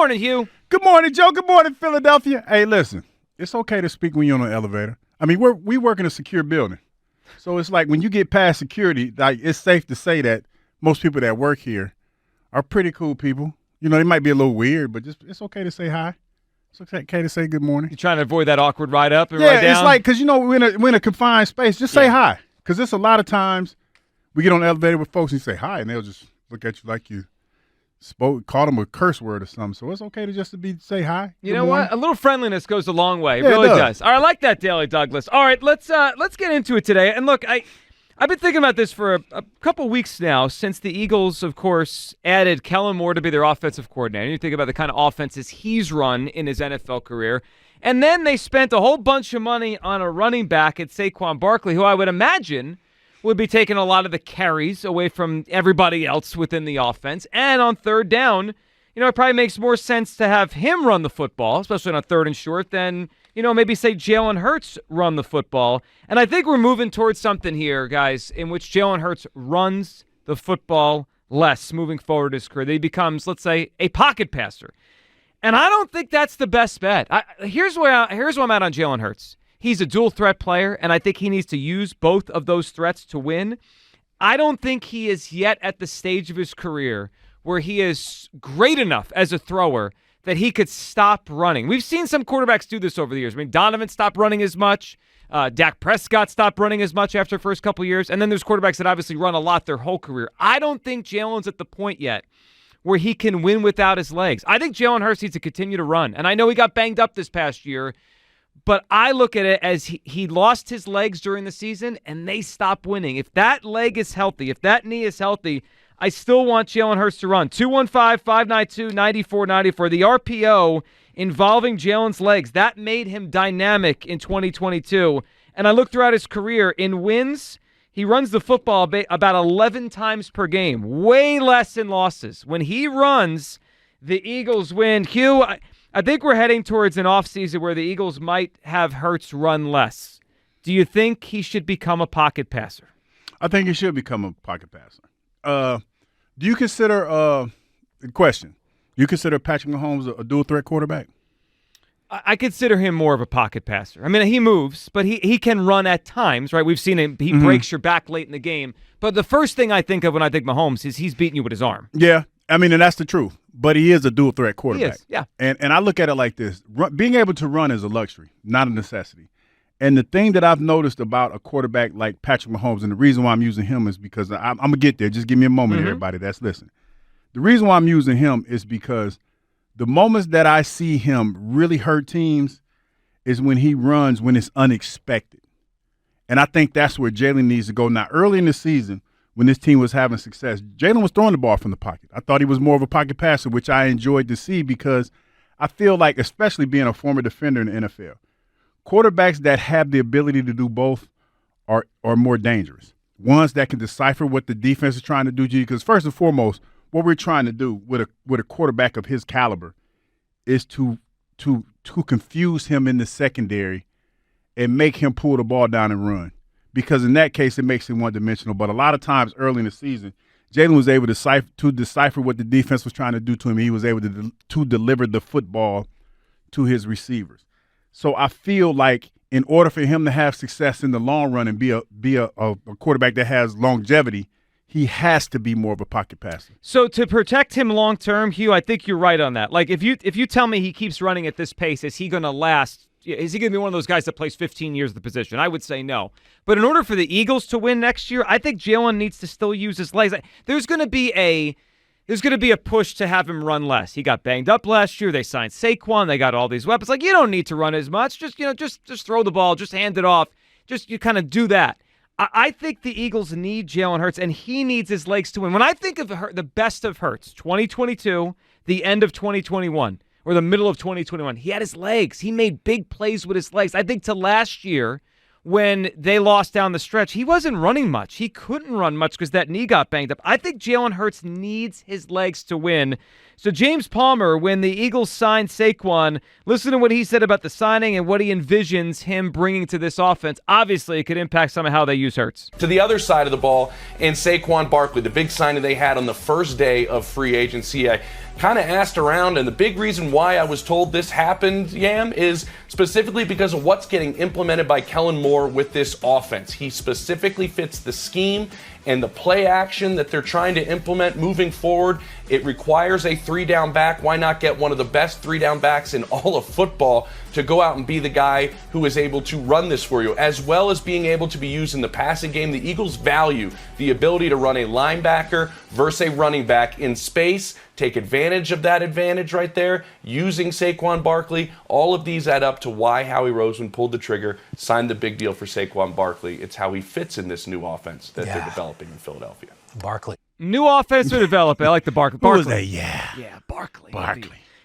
morning, Hugh. Good morning, Joe. Good morning, Philadelphia. Hey, listen, it's okay to speak when you're on an elevator. I mean, we work in a secure building. So it's like when you get past security, like it's safe to say that most people that work here are pretty cool people. You know, they might be a little weird, but it's okay to say hi. It's okay to say good morning. You're trying to avoid that awkward ride up and ride down? Yeah, it's like, because, you know, we're in a confined space. Just say hi. Because it's a lot of times we get on the elevator with folks and you say hi, and they'll just look at you like you call them a curse word or something. So it's okay to just say hi. You know what? A little friendliness goes a long way. It really does. All right, I like that, Daily Douglas. All right, let's get into it today. And look, I've been thinking about this for a couple weeks now since the Eagles, of course, added Kellen Moore to be their offensive coordinator. You think about the kind of offenses he's run in his NFL career. And then they spent a whole bunch of money on a running back at Saquon Barkley, who I would imagine would be taking a lot of the carries away from everybody else within the offense. And on third down, you know, it probably makes more sense to have him run the football, especially on third and short, than, you know, maybe say Jalen Hurts run the football. And I think we're moving towards something here, guys, in which Jalen Hurts runs the football less moving forward in his career. He becomes, let's say, a pocket passer. And I don't think that's the best bet. Here's where I'm at on Jalen Hurts. He's a dual threat player, and I think he needs to use both of those threats to win. I don't think he is yet at the stage of his career where he is great enough as a thrower that he could stop running. We've seen some quarterbacks do this over the years. I mean, Donovan stopped running as much. Dak Prescott stopped running as much after the first couple years. And then there's quarterbacks that obviously run a lot their whole career. I don't think Jalen's at the point yet where he can win without his legs. I think Jalen Hurts needs to continue to run. And I know he got banged up this past year, but I look at it as he lost his legs during the season, and they stopped winning. If that leg is healthy, if that knee is healthy, I still want Jalen Hurts to run. 215-592-9494. The RPO involving Jalen's legs, that made him dynamic in 2022. And I look throughout his career. In wins, he runs the football about 11 times per game, way less in losses. When he runs, the Eagles win. Hugh, I think we're heading towards an offseason where the Eagles might have Hurts run less. Do you think he should become a pocket passer? I think he should become a pocket passer. Do you consider question? Do you consider Patrick Mahomes a dual threat quarterback? I consider him more of a pocket passer. I mean, he moves, but he can run at times, right? We've seen him. He breaks your back late in the game. But the first thing I think of when I think Mahomes is he's beating you with his arm. Yeah, I mean, and that's the truth. But he is a dual threat quarterback. He is, yeah. And I look at it like this. Being able to run is a luxury, not a necessity. And the thing that I've noticed about a quarterback like Patrick Mahomes, and the reason why I'm using him is because I'm going to get there. Just give me a moment, everybody that's listening. The reason why I'm using him is because the moments that I see him really hurt teams is when he runs when it's unexpected. And I think that's where Jalen needs to go. Now, early in the season, when this team was having success, Jalen was throwing the ball from the pocket. I thought he was more of a pocket passer, which I enjoyed to see because I feel like, especially being a former defender in the NFL, quarterbacks that have the ability to do both are more dangerous. Ones that can decipher what the defense is trying to do to you. Because first and foremost, what we're trying to do with a quarterback of his caliber is to confuse him in the secondary and make him pull the ball down and run. Because in that case, it makes him one-dimensional. But a lot of times early in the season, Jalen was able to decipher what the defense was trying to do to him. He was able to deliver the football to his receivers. So I feel like in order for him to have success in the long run and be a quarterback that has longevity, he has to be more of a pocket passer. So to protect him long term, Hugh, I think you're right on that. Like if you tell me he keeps running at this pace, is he going to last? Is he going to be one of those guys that plays 15 years at the position? I would say no. But in order for the Eagles to win next year, I think Jalen needs to still use his legs. There's going to be a push to have him run less. He got banged up last year. They signed Saquon. They got all these weapons. Like, you don't need to run as much. Just throw the ball. Just hand it off. Just you kind of do that. I think the Eagles need Jalen Hurts, and he needs his legs to win. When I think of the best of Hurts, 2022, the end of 2021, or the middle of 2021, he had his legs. He made big plays with his legs. I think to last year, when they lost down the stretch, he wasn't running much. He couldn't run much because that knee got banged up. I think Jalen Hurts needs his legs to win. So James Palmer, when the Eagles signed Saquon, listen to what he said about the signing and what he envisions him bringing to this offense. Obviously, it could impact some of how they use Hurts. To the other side of the ball, and Saquon Barkley, the big signing they had on the first day of free agency. I kind of asked around, and the big reason why I was told this happened, Yam, is specifically because of what's getting implemented by Kellen Moore with this offense. He specifically fits the scheme and the play action that they're trying to implement moving forward. It requires a 3-down back. Why not get one of the best 3-down backs in all of football to go out and be the guy who is able to run this for you, as well as being able to be used in the passing game. The Eagles value the ability to run a linebacker versus a running back in space, take advantage of that advantage right there, using Saquon Barkley. All of these add up to why Howie Roseman pulled the trigger, signed the big deal for Saquon Barkley. It's how he fits in this new offense that they're developing in Philadelphia. Barkley. New offense to develop. I like the Barkley. Who was that? Yeah, Barkley.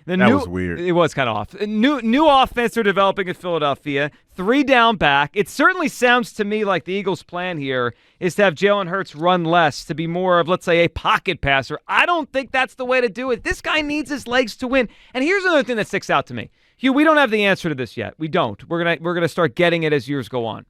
That was weird. It was kind of off. New offense they're developing in Philadelphia. 3-down back. It certainly sounds to me like the Eagles' plan here is to have Jalen Hurts run less, to be more of, let's say, a pocket passer. I don't think that's the way to do it. This guy needs his legs to win. And here's another thing that sticks out to me. Hugh, we don't have the answer to this yet. We don't. We're gonna start getting it as years go on.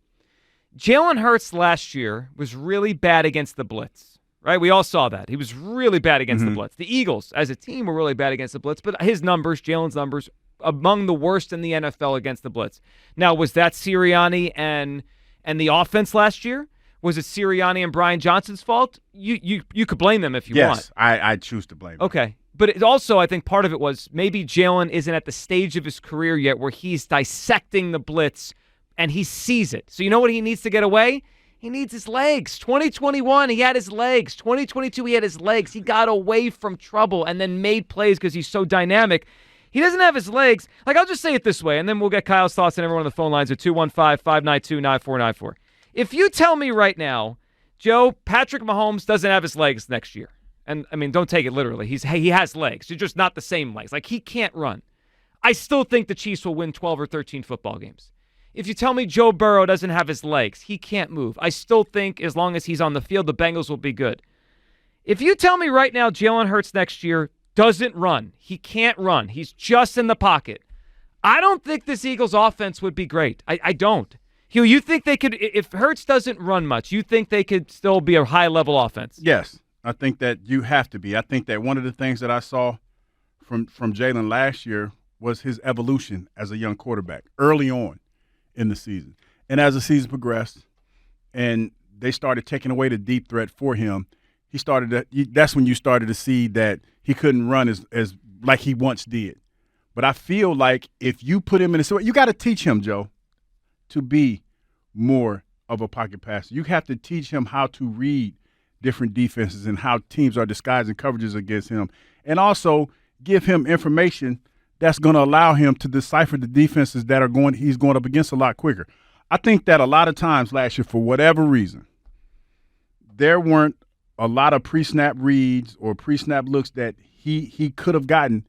Jalen Hurts last year was really bad against the blitz. Right? We all saw that. He was really bad against the blitz. The Eagles, as a team, were really bad against the blitz, but his numbers, Jalen's numbers, among the worst in the NFL against the blitz. Now, was that Sirianni and the offense last year? Was it Sirianni and Brian Johnson's fault? You could blame them if you want. Yes, I choose to blame them. Okay. But it also, I think part of it was maybe Jalen isn't at the stage of his career yet where he's dissecting the blitz and he sees it. So you know what he needs to get away? He needs his legs. 2021, he had his legs. 2022, he had his legs. He got away from trouble and then made plays because he's so dynamic. He doesn't have his legs. Like, I'll just say it this way, and then we'll get Kyle's thoughts and everyone on the phone lines at 215-592-9494. If you tell me right now, Joe, Patrick Mahomes doesn't have his legs next year, and, I mean, don't take it literally. He has legs. They're just not the same legs. Like, he can't run. I still think the Chiefs will win 12 or 13 football games. If you tell me Joe Burrow doesn't have his legs, he can't move, I still think as long as he's on the field, the Bengals will be good. If you tell me right now Jalen Hurts next year doesn't run, he can't run, he's just in the pocket, I don't think this Eagles offense would be great. I don't. Hugh, you think they could, if Hurts doesn't run much, you think they could still be a high-level offense? Yes, I think that you have to be. I think that one of the things that I saw from Jalen last year was his evolution as a young quarterback early on in the season. And as the season progressed and they started taking away the deep threat for him, that's when you started to see that he couldn't run as like he once did. But I feel like if you put him in a, you got to teach him, Joe, to be more of a pocket passer. You have to teach him how to read different defenses and how teams are disguising coverages against him, and also give him information that's going to allow him to decipher the defenses that he's going up against a lot quicker. I think that a lot of times last year, for whatever reason, there weren't a lot of pre-snap reads or pre-snap looks that he could have gotten.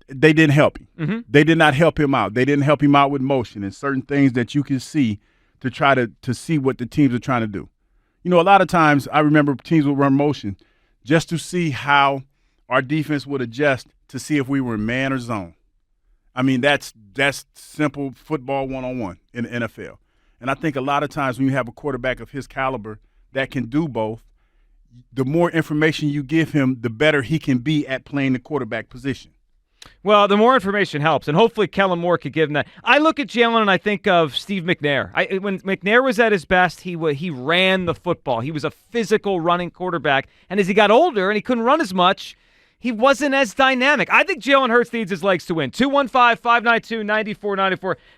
They didn't help him. Mm-hmm. They did not help him out. They didn't help him out with motion and certain things that you can see to try to see what the teams are trying to do. You know, a lot of times I remember teams would run motion just to see how our defense would adjust to see if we were in man or zone. I mean, that's simple football one-on-one in the NFL. And I think a lot of times when you have a quarterback of his caliber that can do both, the more information you give him, the better he can be at playing the quarterback position. Well, the more information helps, and hopefully Kellen Moore could give him that. I look at Jalen and I think of Steve McNair. When McNair was at his best, he ran the football. He was a physical running quarterback, and as he got older and he couldn't run as much, he wasn't as dynamic. I think Jalen Hurts needs his legs to win. 215-592-9494.